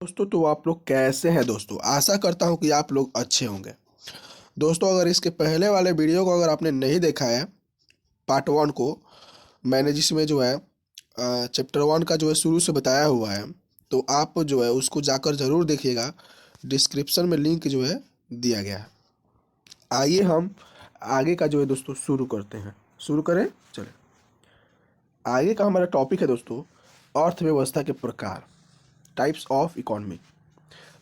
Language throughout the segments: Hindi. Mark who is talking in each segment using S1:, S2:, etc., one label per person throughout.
S1: दोस्तों तो आप लोग कैसे हैं दोस्तों। आशा करता हूं कि आप लोग अच्छे होंगे। दोस्तों अगर इसके पहले वाले वीडियो को अगर आपने नहीं देखा है, पार्ट वन को, मैंने जिसमें जो है चैप्टर वन का जो है शुरू से बताया हुआ है, तो आप जो है उसको जाकर ज़रूर देखिएगा। डिस्क्रिप्शन में लिंक जो है दिया गया है। आइए हम आगे का जो है दोस्तों शुरू करते हैं। शुरू करें, चले। आगे का हमारा टॉपिक है दोस्तों अर्थव्यवस्था के प्रकार, टाइप्स ऑफ इकोनॉमी।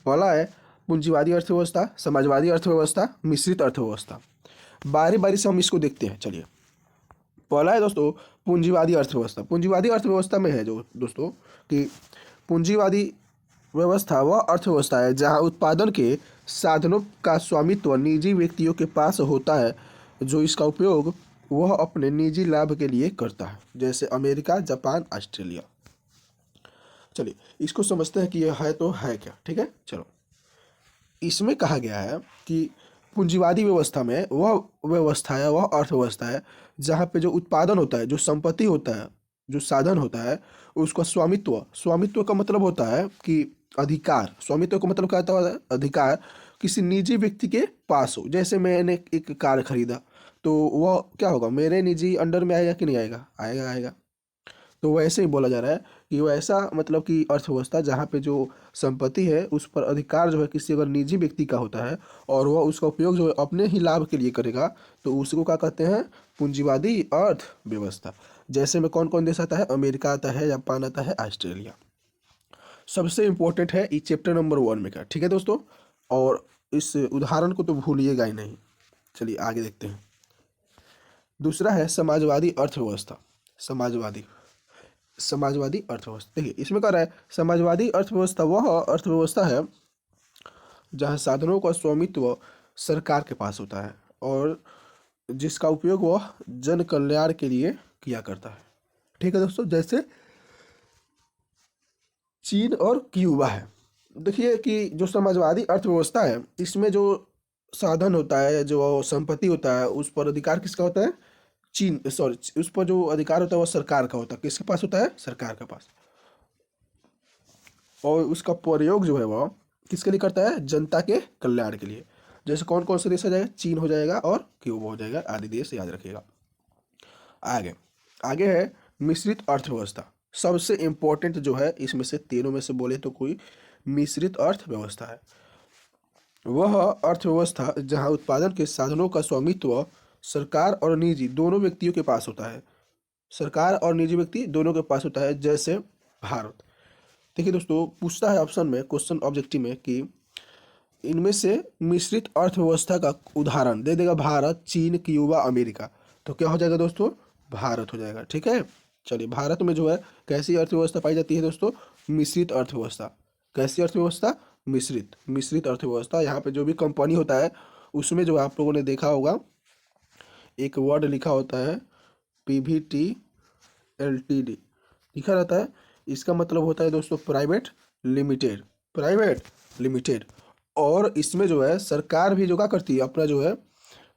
S1: पहला है पूंजीवादी अर्थव्यवस्था, समाजवादी अर्थव्यवस्था, मिश्रित अर्थव्यवस्था। बारी बारी से हम इसको देखते हैं। चलिए, पहला है दोस्तों पूंजीवादी अर्थव्यवस्था। पूंजीवादी अर्थव्यवस्था में है जो दोस्तों कि पूंजीवादी व्यवस्था वह अर्थव्यवस्था है जहां उत्पादन के साधनों का स्वामित्व निजी व्यक्तियों के पास होता है, जो इसका उपयोग वह अपने निजी लाभ के लिए करता है, जैसे अमेरिका, जापान, ऑस्ट्रेलिया। चलिए इसको समझते हैं कि यह है तो है क्या। ठीक है, चलो। इसमें कहा गया है कि पूंजीवादी व्यवस्था में वह व्यवस्था है, वह अर्थव्यवस्था है जहाँ पे जो उत्पादन होता है, जो संपत्ति होता है, जो साधन होता है, उसका स्वामित्व, स्वामित्व का मतलब होता है कि अधिकार। स्वामित्व का मतलब क्या होता है? अधिकार किसी निजी व्यक्ति के पास हो। जैसे मैंने एक कार खरीदा, तो वह क्या होगा, मेरे निजी अंडर में आएगा कि नहीं आएगा? आएगा, आएगा। तो वैसे ही बोला जा रहा है कि वैसा मतलब कि अर्थव्यवस्था जहाँ पे जो संपत्ति है उस पर अधिकार जो है किसी अगर निजी व्यक्ति का होता है और वह उसका उपयोग जो है अपने ही लाभ के लिए करेगा, तो उसको क्या कहते हैं? पूंजीवादी अर्थव्यवस्था। जैसे में कौन कौन देश आता है? अमेरिका आता है, जापान आता है, ऑस्ट्रेलिया। सबसे इम्पोर्टेंट है ये चैप्टर नंबर वन में का। ठीक है दोस्तों, और इस उदाहरण को तो भूलिएगा ही नहीं। चलिए आगे देखते हैं। दूसरा है समाजवादी अर्थव्यवस्था। समाजवादी समाजवादी अर्थव्यवस्था, देखिए इसमें कह रहा है समाजवादी अर्थव्यवस्था वह अर्थव्यवस्था है जहां साधनों का स्वामित्व सरकार के पास होता है और जिसका उपयोग वह जन कल्याण के लिए किया करता है। ठीक है दोस्तों, जैसे चीन और क्यूबा है। देखिए कि जो समाजवादी अर्थव्यवस्था है इसमें जो साधन होता है, जो संपत्ति होता है, उस पर अधिकार किसका होता है? चीन, सॉरी, उस पर जो अधिकार होता है वह सरकार का होता है। किसके पास होता है? सरकार के पास। और उसका प्रयोग जो है वह किसके लिए करता है? जनता के कल्याण के लिए। जैसे कौन कौन से देश आ जाएगा? चीन हो जाएगा और क्यूबा हो जाएगा, आदि देश याद रखिएगा। आगे आगे है मिश्रित अर्थव्यवस्था। सबसे इंपॉर्टेंट जो है इसमें से तीनों में से बोले तो कोई मिश्रित अर्थव्यवस्था है। वह अर्थव्यवस्था जहां उत्पादन के साधनों का स्वामित्व सरकार और निजी दोनों व्यक्तियों के पास होता है। सरकार और निजी व्यक्ति दोनों के पास होता है, जैसे भारत। देखिए दोस्तों, पूछता है ऑप्शन में, क्वेश्चन ऑब्जेक्टिव में, कि इनमें से मिश्रित अर्थव्यवस्था का उदाहरण दे देगा भारत, चीन, क्यूबा, अमेरिका। तो क्या हो जाएगा दोस्तों? भारत हो जाएगा। ठीक है, चलिए। भारत में जो है कैसी अर्थव्यवस्था पाई जाती है दोस्तों? मिश्रित अर्थव्यवस्था। कैसी अर्थव्यवस्था? मिश्रित मिश्रित अर्थव्यवस्था। यहाँ पे जो भी कंपनी होता है उसमें जो आप लोगों ने देखा होगा एक वर्ड लिखा होता है पीवीटी एलटीडी लिखा रहता है। इसका मतलब होता है दोस्तों प्राइवेट लिमिटेड। Private limited. और इसमें जो है सरकार भी जो क्या करती है अपना जो है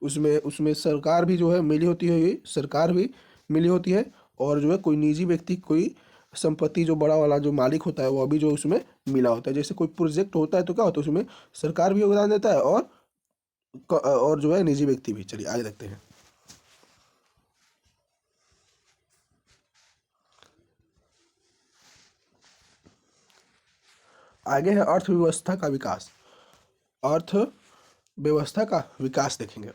S1: उसमें उसमें सरकार भी जो है मिली होती है, ये सरकार भी मिली होती है। और जो है कोई निजी व्यक्ति, कोई संपत्ति जो बड़ा वाला जो मालिक होता है वो भी जो उसमें मिला होता है। जैसे कोई प्रोजेक्ट होता है तो क्या होता है उसमें सरकार भी योगदान देता है और जो है निजी व्यक्ति भी। चलिए आगे देखते हैं। आगे है अर्थव्यवस्था का विकास। अर्थव्यवस्था का विकास देखेंगे।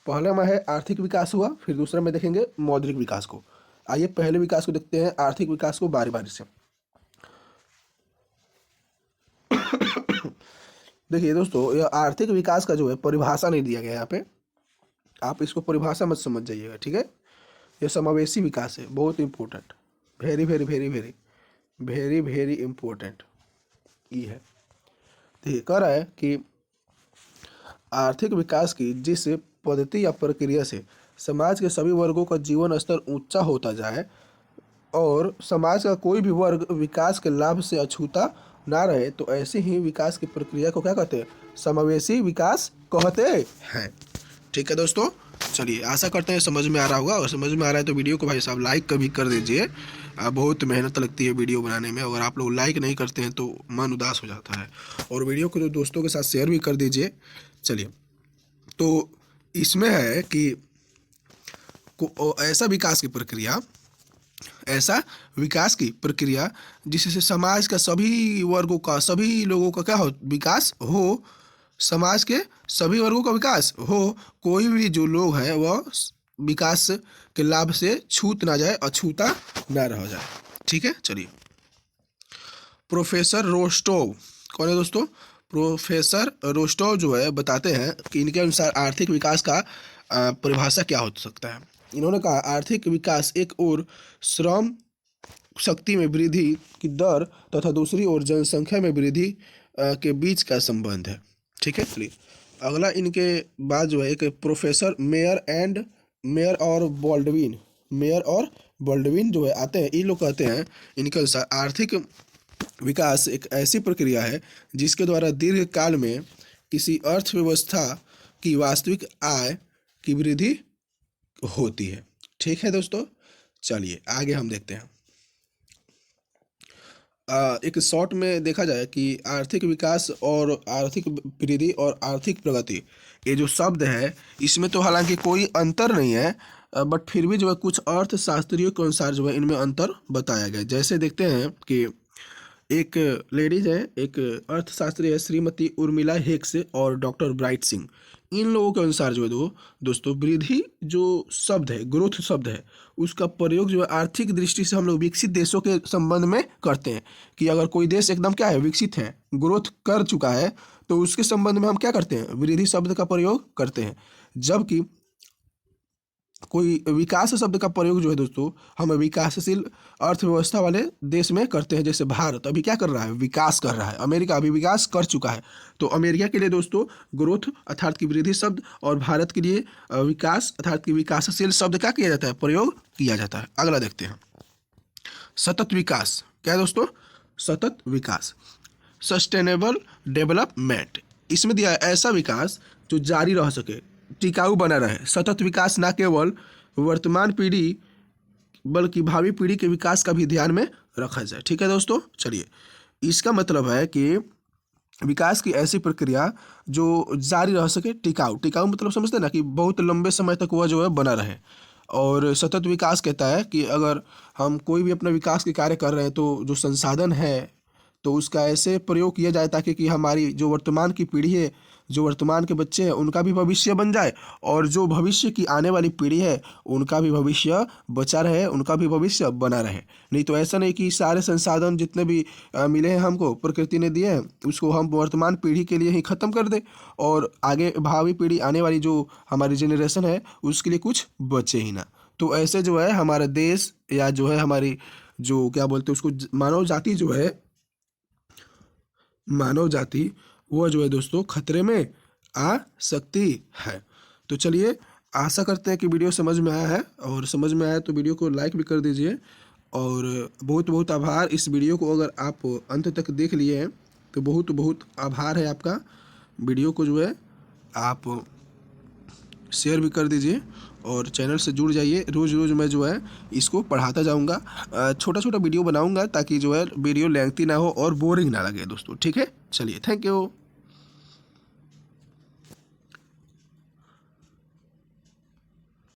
S1: पहला में है आर्थिक विकास हुआ, फिर दूसरा में देखेंगे मौद्रिक विकास को। आइए पहले विकास को देखते हैं, आर्थिक विकास को बारी बारी से। देखिए दोस्तों, यह आर्थिक विकास का जो है परिभाषा नहीं दिया गया यहाँ पे। आप इसको परिभाषा मत समझ जाइएगा, ठीक है। यह समावेशी विकास है, बहुत important, very very very very very very important ये है। देखिए कह रहा है कि आर्थिक विकास की जिस पद्धति या प्रक्रिया से समाज के सभी वर्गों का जीवन स्तर ऊंचा होता जाए और समाज का कोई भी वर्ग विकास के लाभ से अछूता ना रहे, तो ऐसे ही विकास की प्रक्रिया को क्या कहते हैं? समावेशी विकास कहते हैं। ठीक है दोस्तों, चलिए आशा करते हैं समझ में आ रहा होगा, और समझ में आ रहा है तो वीडियो को भाई साहब लाइक कभी कर दीजिए। बहुत मेहनत लगती है वीडियो बनाने में। अगर आप लोग लाइक नहीं करते हैं तो मन उदास हो जाता है। और वीडियो को तो दोस्तों के साथ शेयर भी कर दीजिए। चलिए, तो इसमें है कि ऐसा विकास की प्रक्रिया जिससे समाज का सभी वर्गों का, सभी लोगों का क्या हो, विकास हो। समाज के सभी वर्गों का विकास हो, कोई भी जो लोग हैं वह विकास के लाभ से छूट ना जाए, अछूता ना रह जाए। ठीक है, चलिए। प्रोफेसर रोस्टोव कौन है दोस्तों? प्रोफेसर रोस्टोव जो है बताते हैं कि इनके अनुसार आर्थिक विकास का परिभाषा क्या हो सकता है। इन्होंने कहा आर्थिक विकास एक ओर श्रम शक्ति में वृद्धि की दर तथा दूसरी ओर जनसंख्या में वृद्धि के बीच का संबंध है। ठीक है, चलिए अगला इनके बाद जो है एक प्रोफेसर मेयर और बॉल्डविन जो है आते हैं। ये लोग कहते हैं इनके अनुसार आर्थिक विकास एक ऐसी प्रक्रिया है जिसके द्वारा दीर्घ काल में किसी अर्थव्यवस्था की वास्तविक आय की वृद्धि होती है। ठीक है दोस्तों, चलिए आगे हम देखते हैं। एक शॉर्ट में देखा जाए कि आर्थिक विकास और आर्थिक वृद्धि और आर्थिक प्रगति, ये जो शब्द है इसमें तो हालांकि कोई अंतर नहीं है, बट फिर भी जो है कुछ अर्थशास्त्रियों के अनुसार जो है इनमें अंतर बताया गया। जैसे देखते हैं कि एक लेडीज है, एक अर्थशास्त्री है श्रीमती उर्मिला हेक्स और डॉक्टर ब्राइट सिंह। इन लोगों के अनुसार जो है दोस्तों वृद्धि जो शब्द है, ग्रोथ शब्द है, उसका प्रयोग जो है आर्थिक दृष्टि से हम लोग विकसित देशों के संबंध में करते हैं कि अगर कोई देश एकदम क्या है, विकसित है, ग्रोथ कर चुका है, तो उसके संबंध में हम क्या करते हैं, वृद्धि शब्द का प्रयोग करते हैं। जबकि कोई विकास शब्द का प्रयोग जो है दोस्तों हम विकासशील अर्थव्यवस्था वाले देश में करते हैं। जैसे भारत अभी क्या कर रहा है, विकास कर रहा है। अमेरिका अभी विकास कर चुका है। तो अमेरिका के लिए दोस्तों ग्रोथ अर्थात की वृद्धि शब्द और भारत के लिए विकास अर्थात की विकासशील शब्द क्या किया जाता है, प्रयोग किया जाता है। अगला देखते हैं सतत विकास। क्या है दोस्तों? सतत विकास, सस्टेनेबल डेवलपमेंट। इसमें दिया है ऐसा विकास जो जारी रह सके, टिकाऊ बना रहे। सतत विकास न केवल वर्तमान पीढ़ी बल्कि भावी पीढ़ी के विकास का भी ध्यान में रखा जाए। ठीक है दोस्तों, चलिए इसका मतलब है कि विकास की ऐसी प्रक्रिया जो जारी रह सके, टिकाऊ। टिकाऊ मतलब समझते हैं ना कि बहुत लंबे समय तक वह जो है बना रहे। और सतत विकास कहता है कि अगर हम कोई भी अपना विकास के कार्य कर रहे हैं तो जो संसाधन है तो उसका ऐसे प्रयोग किया जाए ताकि कि हमारी जो वर्तमान की पीढ़ी है, जो वर्तमान के बच्चे हैं, उनका भी भविष्य बन जाए और जो भविष्य की आने वाली पीढ़ी है उनका भी भविष्य बचा रहे, उनका भी भविष्य बना रहे। नहीं तो ऐसा नहीं कि सारे संसाधन जितने भी मिले हैं हमको, प्रकृति ने दिए हैं, उसको हम वर्तमान पीढ़ी के लिए ही ख़त्म कर दें और आगे भावी पीढ़ी आने वाली जो हमारी जेनरेशन है उसके लिए कुछ बचे ही ना। तो ऐसे जो है हमारा देश या जो है हमारी जो क्या बोलते हैं उसको, मानव जाति वो जो है दोस्तों खतरे में आ सकती है। तो चलिए आशा करते हैं कि वीडियो समझ में आया है, और समझ में आया तो वीडियो को लाइक भी कर दीजिए। और बहुत बहुत आभार, इस वीडियो को अगर आप अंत तक देख लिए हैं तो बहुत बहुत आभार है आपका। वीडियो को जो है आप शेयर भी कर दीजिए और चैनल से जुड़ जाइए। रोज़ रोज़ मैं जो है इसको पढ़ाता जाऊंगा, छोटा छोटा वीडियो बनाऊंगा ताकि जो है वीडियो लेंथी ना हो और बोरिंग ना लगे दोस्तों। ठीक है, चलिए थैंक यू।